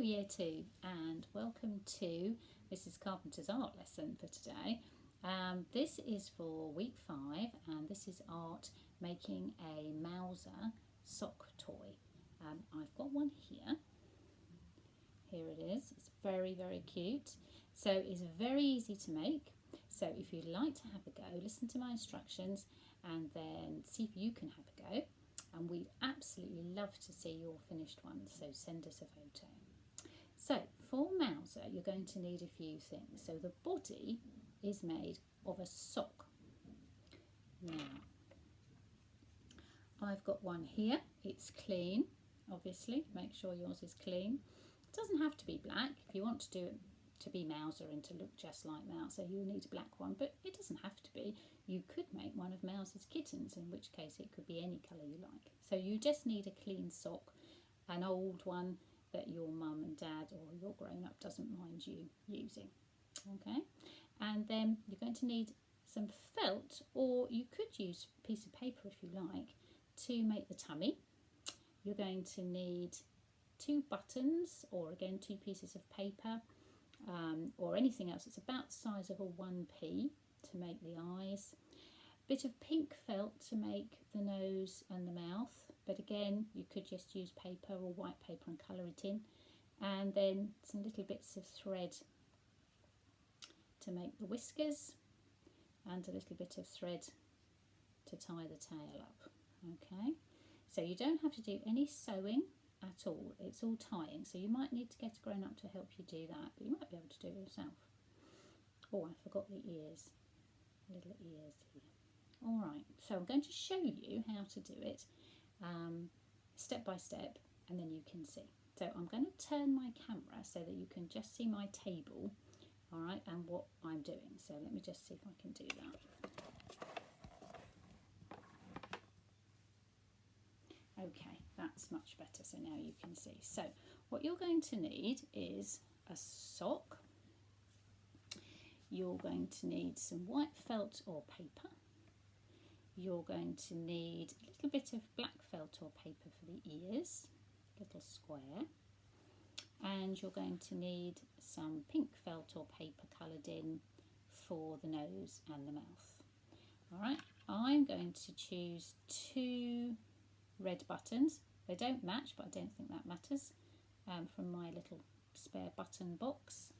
Year 2 and welcome to Mrs Carpenter's art lesson for today. This is for week 5 and this is art making a Mowzer sock toy. I've got one here. Here it is. It's very, very cute. So it's very easy to make. So if you'd like to have a go, listen to my instructions and then see if you can have a go. And we'd absolutely love to see your finished one, so send us a photo. So for Mowzer, you're going to need a few things. So the body is made of a sock. Now, I've got one here. It's clean, obviously. Make sure yours is clean. It doesn't have to be black. If you want to do it to be Mowzer and to look just like Mowzer, you'll need a black one, but it doesn't have to be. You could make one of Mowzer's kittens, in which case it could be any colour you like. So you just need a clean sock, an old one that your mum and dad or your grown-up doesn't mind you using. Okay, and then you're going to need some felt, or you could use a piece of paper if you like, to make the tummy. You're going to need 2 buttons, or again 2 pieces of paper, or anything else. It's about the size of a 1p to make the eyes. A bit of pink felt to make the nose and the mouth, but again you could just use paper or white paper and colour it in. And then some little bits of thread to make the whiskers, and a little bit of thread to tie the tail up. Okay, so you don't have to do any sewing at all, it's all tying, so you might need to get a grown-up to help you do that, but you might be able to do it yourself. Oh, I forgot the ears, little ears here. Alright, so I'm going to show you how to do it step by step, and then you can see. So I'm going to turn my camera so that you can just see my table, alright, and what I'm doing. So let me just see if I can do that. Okay, that's much better, so now you can see. So what you're going to need is a sock. You're going to need some white felt or paper. You're going to need a little bit of black felt or paper for the ears, little square. And you're going to need some pink felt or paper coloured in for the nose and the mouth. All right, I'm going to choose 2 red buttons. They don't match, but I don't think that matters, from my little spare button box.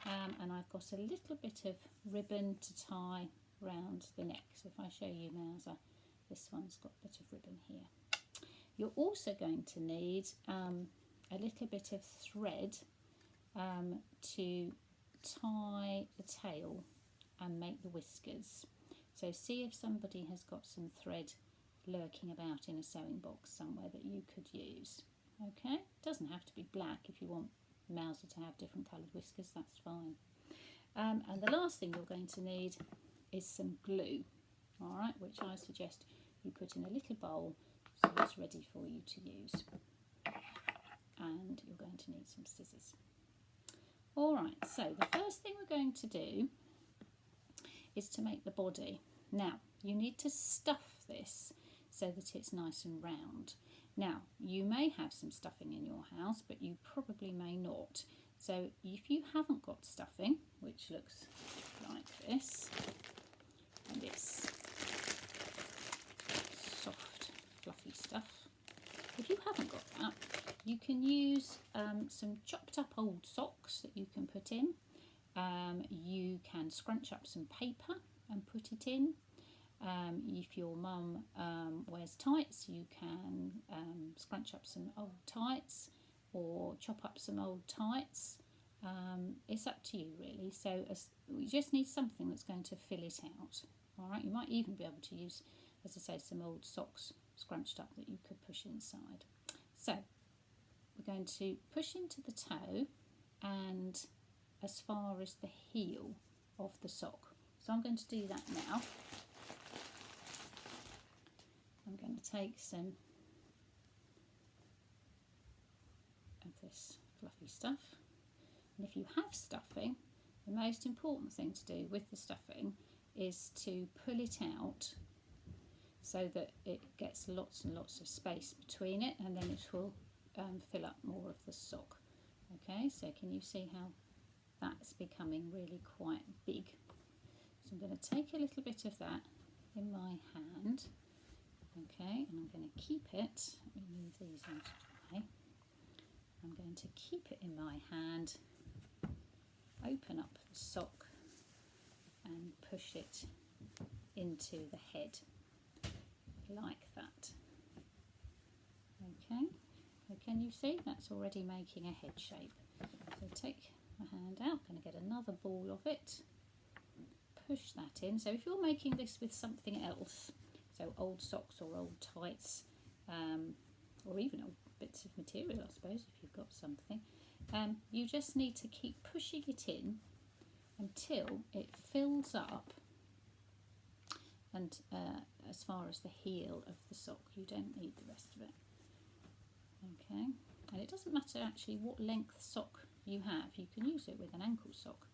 And I've got a little bit of ribbon to tie round the neck. So if I show you Mowzer, this one's got a bit of ribbon here. You're also going to need a little bit of thread to tie the tail and make the whiskers. So see if somebody has got some thread lurking about in a sewing box somewhere that you could use. Okay, it doesn't have to be black. If you want Mowzer to have different coloured whiskers, that's fine. And the last thing you're going to need is some glue, all right, which I suggest you put in a little bowl so it's ready for you to use. And you're going to need some scissors. All right, so the first thing we're going to do is to make the body. Now, you need to stuff this so that it's nice and round. Now, you may have some stuffing in your house, but you probably may not. So if you haven't got stuffing, which looks like this, and it's soft, fluffy stuff, if you haven't got that, you can use some chopped up old socks that you can put in. You can scrunch up some paper and put it in. If your mum wears tights, you can scrunch up some old tights or chop up some old tights. It's up to you really. So you just need something that's going to fill it out. All right, you might even be able to use, as I say, some old socks scrunched up that you could push inside. So we're going to push into the toe and as far as the heel of the sock. So I'm going to do that now. I'm going to take some of this fluffy stuff, and if you have stuffing, the most important thing to do with the stuffing is to pull it out so that it gets lots and lots of space between it, and then it will fill up more of the sock. Okay, Okay, so can you see how that's becoming really quite big? So I'm going to take a little bit of that in my hand, okay, and I'm going to keep it. Let me move these out of the way. I'm going to keep it in my hand, open up the sock and push it into the head like that. Okay, so can you see that's already making a head shape? So take my hand out, I'm going to get another ball of it, push that in. So if you're making this with something else, so old socks or old tights, or even old bits of material, I suppose, if you've got something, you just need to keep pushing it in until it fills up, and as far as the heel of the sock. You don't need the rest of it. Okay, and it doesn't matter actually what length sock you have. You can use it with an ankle sock.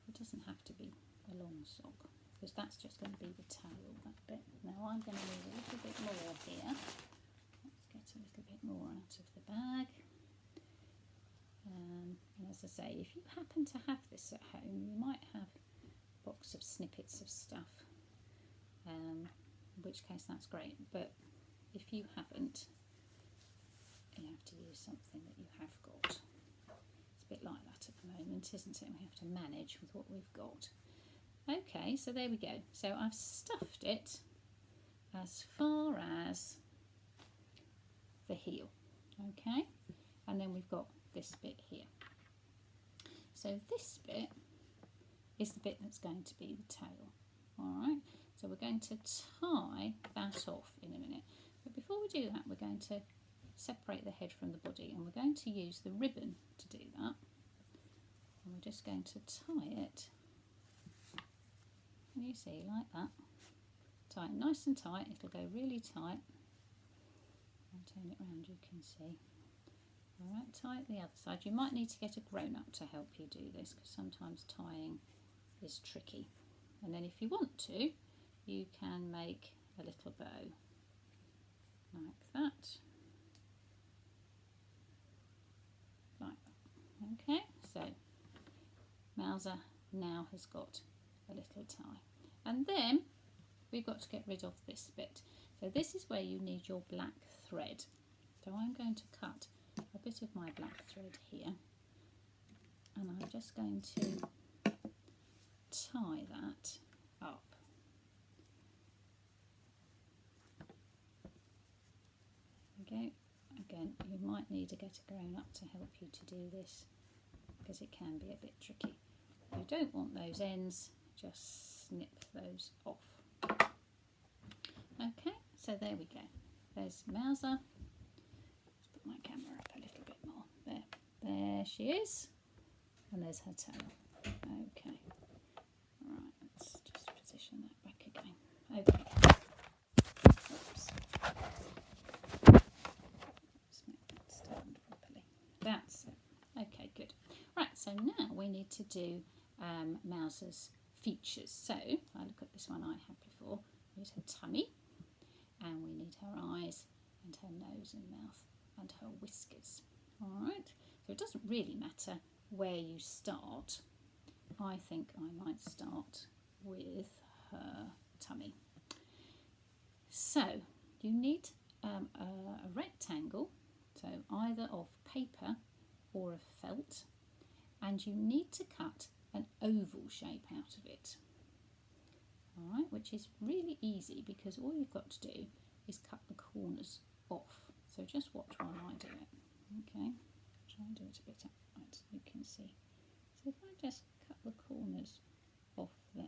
It doesn't have to be a long sock, because that's just going to be the tail, that bit. Now I'm going to need a little bit more here. Let's get a little bit more out of the bag. And as I say, if you happen to have this at home, you might have a box of snippets of stuff, in which case that's great. But if you haven't, you have to use something that you have got. It's a bit like that at the moment, isn't it? We have to manage with what we've got. Okay, so there we go. So I've stuffed it as far as the heel, okay? And then we've got this bit here. So this bit is the bit that's going to be the tail. All right, so we're going to tie that off in a minute. But before we do that, we're going to separate the head from the body, and we're going to use the ribbon to do that. And we're just going to tie it, you see, like that. Tie it nice and tight, it'll go really tight. I'll turn it around, you can see. Alright, tie it the other side. You might need to get a grown-up to help you do this, because sometimes tying is tricky. And then if you want to, you can make a little bow like that. Like that. Okay, so Mowzer now has got a little tie. And then we've got to get rid of this bit. So this is where you need your black thread. So I'm going to cut a bit of my black thread here, and I'm just going to tie that up. Okay, again, you might need to get a grown-up to help you to do this, because it can be a bit tricky. If you don't want those ends, just snip those off. Okay, so there we go. There's Mowzer. Let's put my camera up a little bit more. There she is. And there's her tail. Okay. Right, let's just position that back again. Okay. Oops. Let's make that stand properly. That's it. Okay, good. Right, so now we need to do Mowzer's features. So I look at this one I had before. We need her tummy, and we need her eyes and her nose and mouth and her whiskers. Alright, so it doesn't really matter where you start. I think I might start with her tummy. So you need a rectangle, so either of paper or of felt, and you need to cut an oval shape out of it. Alright, which is really easy, because all you've got to do is cut the corners off. So just watch while I do it. Okay, try and do it a bit upright so you can see. So if I just cut the corners off there,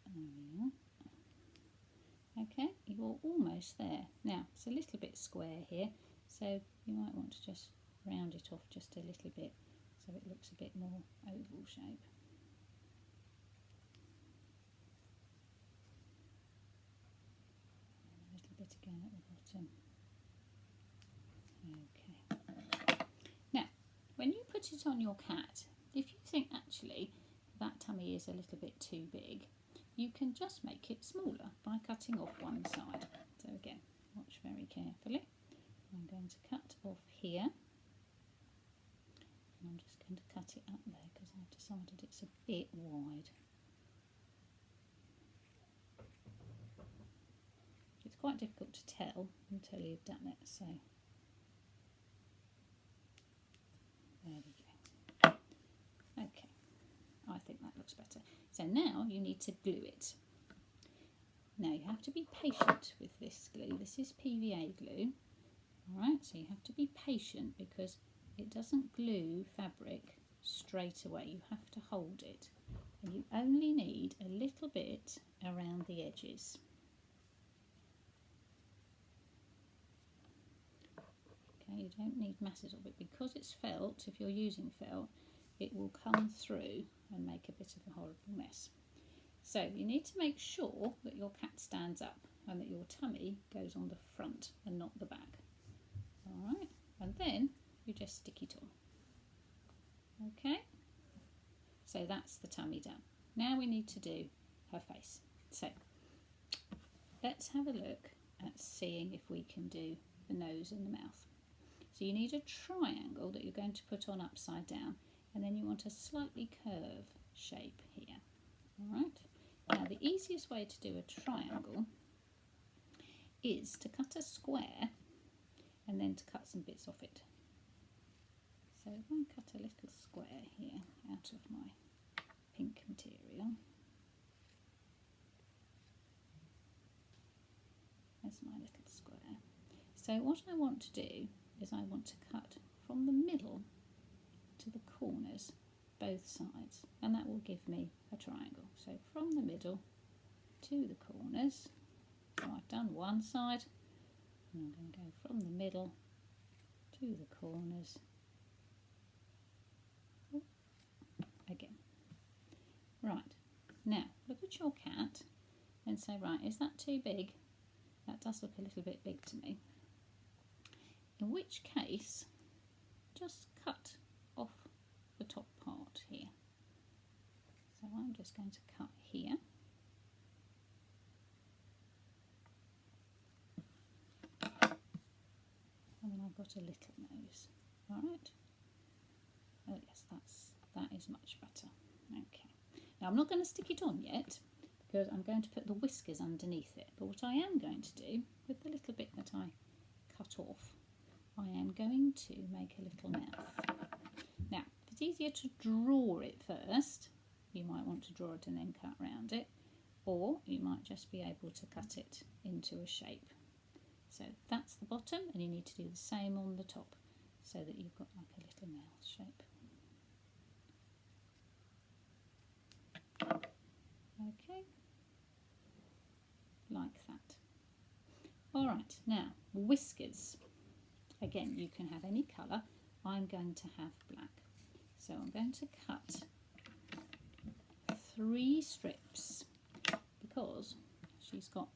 there we are. Okay, you're almost there. Now it's a little bit square here, so you might want to just round it off just a little bit so it looks a bit more oval shape. A little bit again at the bottom. Okay. Now, when you put it on your cat, if you think actually that tummy is a little bit too big, you can just make it smaller by cutting off one side. So again, watch very carefully. I'm going to cut off here, and I'm just going to cut it up there because I've decided it's a bit wide. It's quite difficult to tell until you've done it, so there we go. Okay, I think that looks better. So now you need to glue it. Now you have to be patient with this glue. This is PVA glue. Alright, so you have to be patient because it doesn't glue fabric straight away. You have to hold it. And you only need a little bit around the edges. Okay, you don't need masses of it because it's felt. If you're using felt, it will come through and make a bit of a horrible mess. So you need to make sure that your cat stands up and that your tummy goes on the front and not the back. Alright, and then you just stick it on. Okay, so that's the tummy done. Now we need to do her face. So let's have a look at seeing if we can do the nose and the mouth. So you need a triangle that you're going to put on upside down, and then you want a slightly curved shape here. Alright, now the easiest way to do a triangle is to cut a square and then to cut some bits off it. So if I cut a little square here out of my pink material, there's my little square. So what I want to do is I want to cut from the middle to the corners, both sides, and that will give me a triangle. So from the middle to the corners, so I've done one side, and I'm going to go from the middle to the corners again. Right, now look at your cat and say, right, is that too big? That does look a little bit big to me. In which case, just cut off the top part here. So I'm just going to cut here. And then I've got a little nose. Alright. Oh yes, that is much better. Okay. Now I'm not going to stick it on yet because I'm going to put the whiskers underneath it. But what I am going to do with the little bit that I cut off, I am going to make a little mouth. Now, if it's easier to draw it first, you might want to draw it and then cut round it, or you might just be able to cut it into a shape. So that's the bottom, and you need to do the same on the top so that you've got like a little mouth shape. Okay, like that. Alright, now whiskers. Again, you can have any colour. I'm going to have black. So I'm going to cut 3 strips because she's got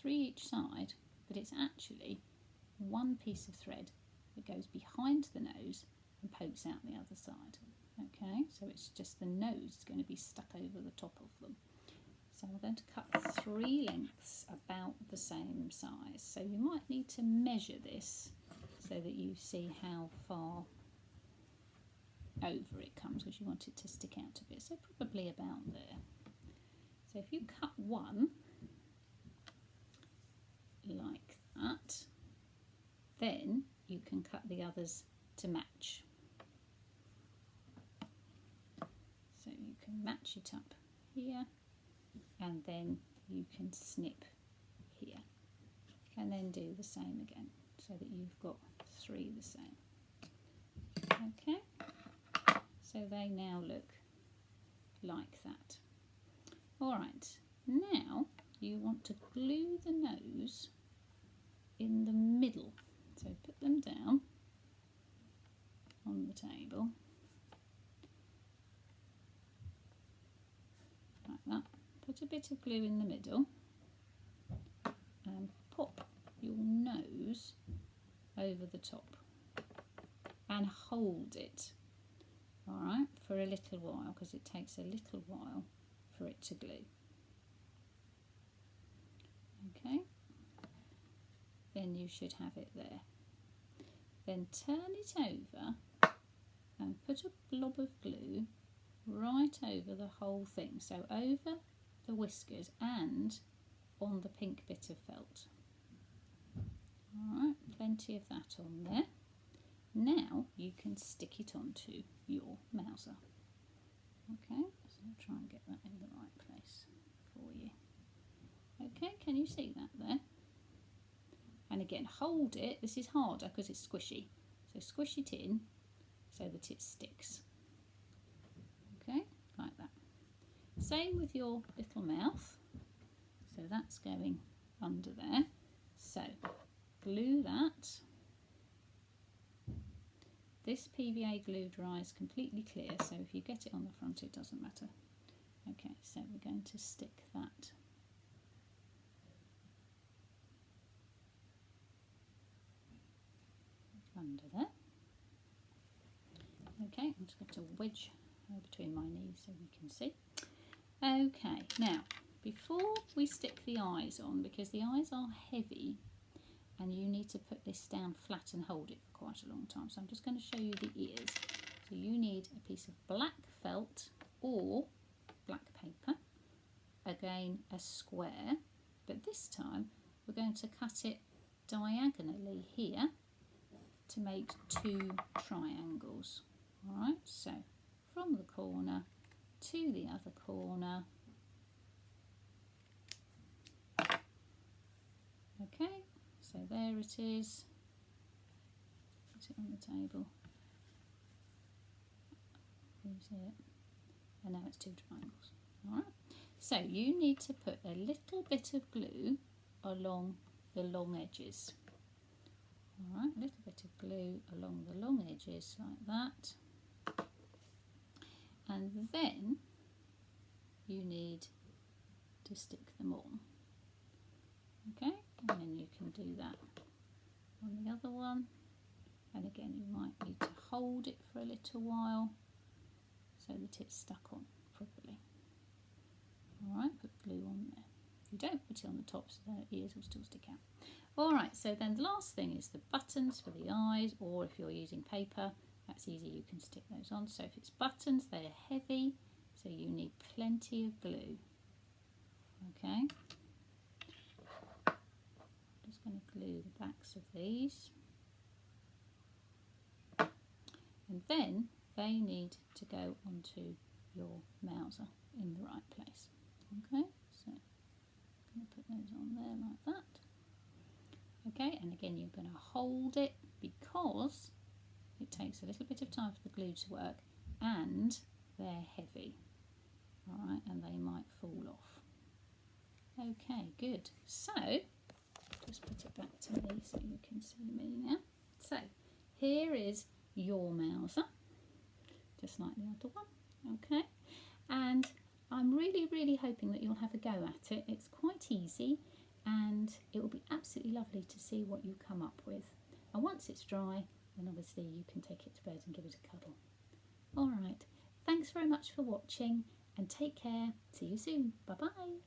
3 each side, but it's actually one piece of thread that goes behind the nose and pokes out the other side. Okay, so it's just the nose is going to be stuck over the top of them. So I'm going to cut 3 lengths about the same size. So you might need to measure this so that you see how far over it comes, because you want it to stick out a bit. So probably about there. So if you cut one like that, then you can cut the others to match. So you can match it up here, and then you can snip here, and then do the same again so that you've got 3 the same. Okay, so they now look like that. Alright, now you want to glue the nose in the middle. So put them down on the table like that. Put a bit of glue in the middle and pop your nose over the top and hold it, alright, for a little while because it takes a little while for it to glue. Okay, then you should have it there. Then turn it over and put a blob of glue right over the whole thing, so over the whiskers and on the pink bit of felt. Alright, plenty of that on there. Now you can stick it onto your Mowzer. Okay, so I'll try and get that in the right place for you. Okay, can you see that there? And again, hold it. This is harder because it's squishy. So squish it in so that it sticks. Okay, like that. Same with your little mouth. So that's going under there. So glue that. This PVA glue dries completely clear, so if you get it on the front it doesn't matter. Okay, so we're going to stick that under there. Okay, I'm just going to wedge between my knees so we can see. Okay, now before we stick the eyes on, because the eyes are heavy and you need to put this down flat and hold it for quite a long time, so I'm just going to show you the ears. So you need a piece of black felt or black paper, again a square, but this time we're going to cut it diagonally here to make 2 triangles. Alright, so from the corner to the other corner. Okay, so there it is. Put it on the table. Who's it? And now it's 2 triangles. Alright, so you need to put a little bit of glue along the long edges. Alright, a little bit of glue along the long edges like that. And then you need to stick them on. Okay, and then you can do that on the other one. And again, you might need to hold it for a little while so that it's stuck on properly. Alright, put glue on there. If you don't put it on the top, so the ears will still stick out. Alright, so then the last thing is the buttons for the eyes, or if you're using paper, that's easy, you can stick those on. So if it's buttons, they're heavy, so you need plenty of glue. Okay, I'm just going to glue the backs of these. And then they need to go onto your Mowzer in the right place. Okay, so I'm going to put those on there like that. Okay, and again you're going to hold it because it takes a little bit of time for the glue to work and they're heavy. Alright, and they might fall off. Okay, good. So, just put it back to me so you can see me now. So, here is your Mowzer, just like the other one. Okay, and I'm really hoping that you'll have a go at it. It's quite easy and it will be absolutely lovely to see what you come up with. And once it's dry, then obviously you can take it to bed and give it a cuddle. Alright, thanks very much for watching and take care. See you soon. Bye bye.